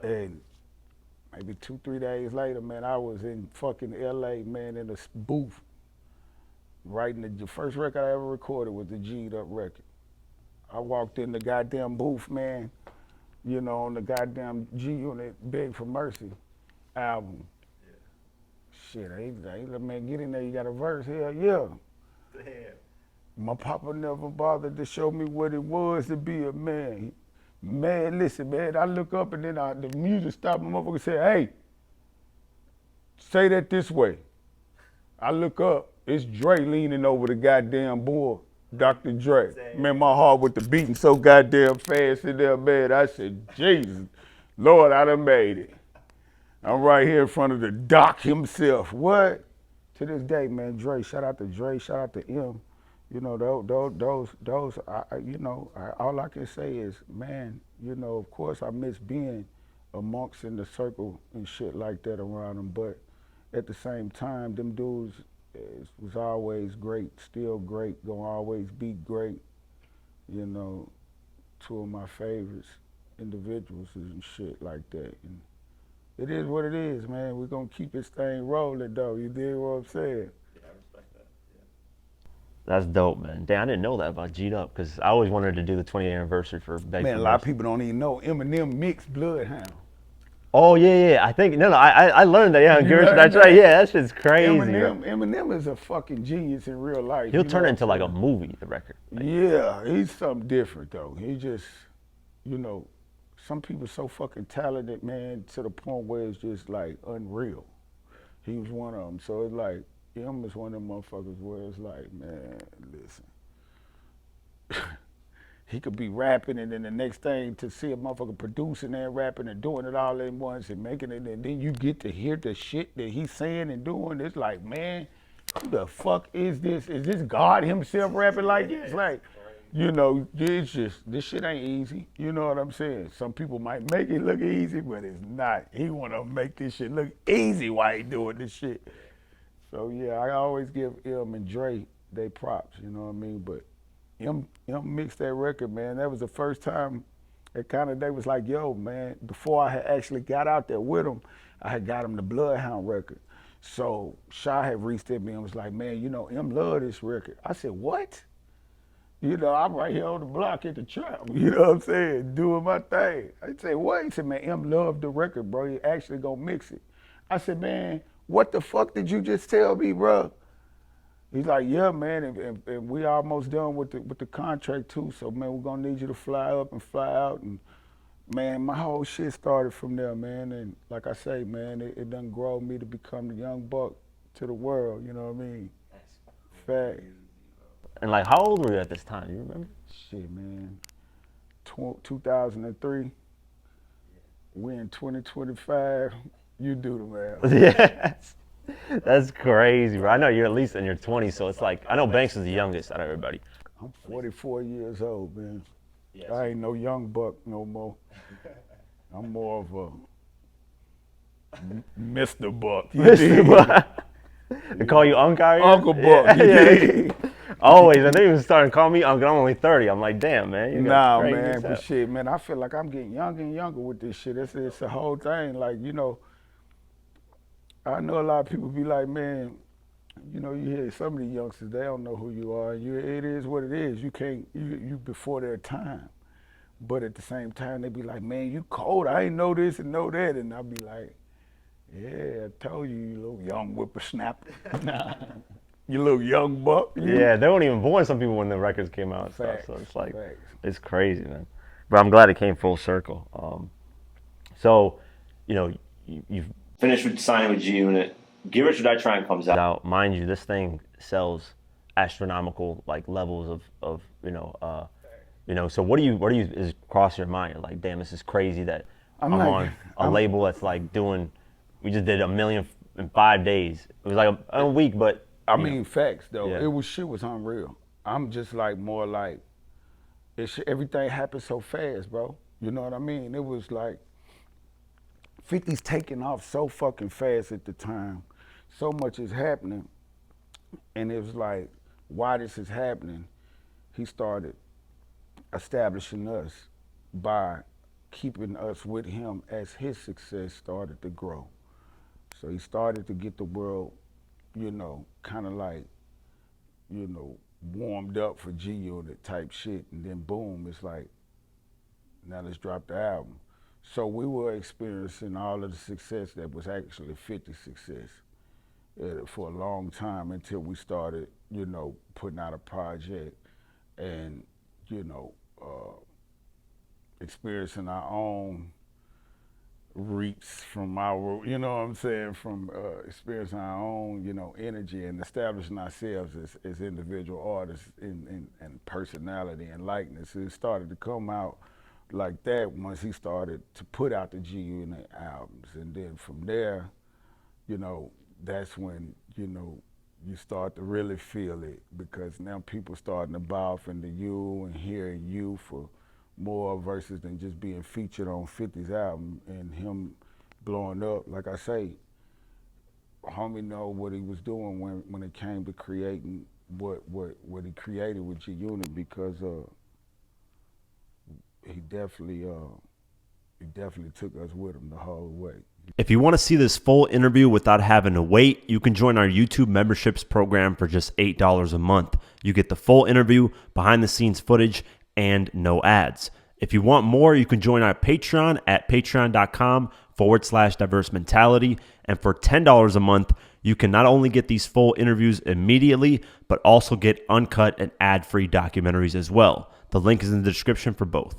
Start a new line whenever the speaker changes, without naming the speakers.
And maybe 2, 3 days later, man, I was in fucking LA, man, in a booth writing the first record I ever recorded was the G'd Up record. I walked in the goddamn booth, man, on the goddamn G Unit Beg for Mercy album. Shit, I ain't let man get in there, you got a verse? Hell yeah.
Damn.
My papa never bothered to show me what it was to be a man. Man, listen, man, I look up and then the music stopped. My motherfucker said, hey, say that this way. I look up, it's Dre leaning over the goddamn board, Dr. Dre. Man, my heart was beating so goddamn fast in there, man. I said, Jesus, Lord, I done made it. I'm right here in front of the doc himself. What? To this day, man, Dre, shout out to Dre, shout out to M. All I can say is, man, of course I miss being amongst in the circle and shit like that around them, but at the same time, them dudes was always great, still great, gonna always be great. Two of my favorites individuals and shit like that. And it is what it is, man. We're gonna keep this thing rolling, though. You dig what I'm saying?
Yeah, I respect that. Yeah.
That's dope, man. Damn, I didn't know that about G'd Up because I always wanted to do the 20th anniversary for Beg
Man,
for
a lot of
Mercy.
people don't even know Eminem mixed Bloodhound.
Oh yeah. I think I learned that. Yeah,
You
Gersh,
learned
that's
that?
right. Yeah, that shit's crazy. Bro.
Eminem is a fucking genius in real life.
He'll turn it into like a movie. The record. Like,
Yeah, he's something different though. He just, some people so fucking talented, man, to the point where it's just like unreal. He was one of them. So it's like, him is one of them motherfuckers where it's like, man, listen. He could be rapping and then the next thing to see a motherfucker producing and rapping and doing it all at once and making it, and then you get to hear the shit that he's saying and doing. It's like, man, who the fuck is this? Is this God himself rapping like this? Like, it's just, this shit ain't easy. You know what I'm saying? Some people might make it look easy, but it's not. He wanna make this shit look easy while he doing this shit. So yeah, I always give M and Dre they props, you know what I mean? But M mixed that record, man. That was the first time that kind of they was like, yo, man, before I had actually got out there with him, I had got him the Bloodhound record. So Shaw had reached at me and was like, man, M love this record. I said, what? I'm right here on the block at the trap, you know what I'm saying, doing my thing. I said, what? He said, man, M loved the record, bro. He actually gonna mix it. I said, man, what the fuck did you just tell me, bro? He's like, yeah, man, and we almost done with the contract too. So man, we're gonna need you to fly up and fly out, and man, my whole shit started from there, man. And like I say, man, it done grow me to become the young buck to the world. You know what I mean?
That's
Fact.
crazy,
and like, how old were you at this time? You remember?
Shit, man. 2003. We in 2025. You do the math.
Yes. That's crazy, bro. I know you're at least in your 20s, so it's like I know Banks is the youngest out of everybody.
I'm 44 years old, man.
Yes.
I ain't no young buck no more. I'm more of a Mr. Buck. You dig?
They call you Uncle?
Uncle Buck. You
Yeah.
dig?
Always. And they even started calling me Uncle. I'm only 30. I'm like, damn, man. You
Nah,
crazy
man,
as
but
hell.
shit, man, I feel like I'm getting younger and younger with this shit. It's the whole thing. Like, I know a lot of people be like, man, you hear some of the youngsters, they don't know who you are. It is what it is. You can't, you before their time. But at the same time, they be like, man, you cold. I ain't know this and know that. And I be like, yeah, I told you, you little young whippersnapper. Nah, you little young buck.
Yeah, they weren't even born, some people, when the records came out and
Facts,
stuff. So it's like,
facts.
it's crazy, man. But I'm glad it came full circle. So, you've finished with signing with G Unit. Get Rich or Die Trying comes out. Mind you, this thing sells astronomical like levels of So what do you is cross your mind? You're like, damn, this is crazy that I'm on a label that's like doing. We just did 1 million in 5 days. It was like a week, but
I mean, facts though.
Yeah.
Shit was unreal. I'm just like more like, everything happened so fast, bro. You know what I mean? It was like 50's taking off so fucking fast at the time. So much is happening, and it was like, why this is happening? He started establishing us by keeping us with him as his success started to grow. So he started to get the world, kind of like, warmed up for G Unit type shit, and then boom, it's like, now let's drop the album. So we were experiencing all of the success that was actually 50's success for a long time until we started, putting out a project and, experiencing our own reaps from our, from experiencing our own, energy and establishing ourselves as individual artists and personality and likeness. It started to come out like that once he started to put out the G Unit albums. And then from there, that's when, you start to really feel it, because now people starting to buy off into you and hearing you for more versus than just being featured on 50's album and him blowing up. Like I say, homie know what he was doing when it came to creating what he created with G Unit, because he definitely took us with him the whole way.
If you want to see this full interview without having to wait, you can join our YouTube memberships program for just $8 a month. You get the full interview, behind the scenes footage, and no ads. If you want more, you can join our Patreon at patreon.com/diverse mentality. And for $10 a month, you can not only get these full interviews immediately, but also get uncut and ad-free documentaries as well. The link is in the description for both.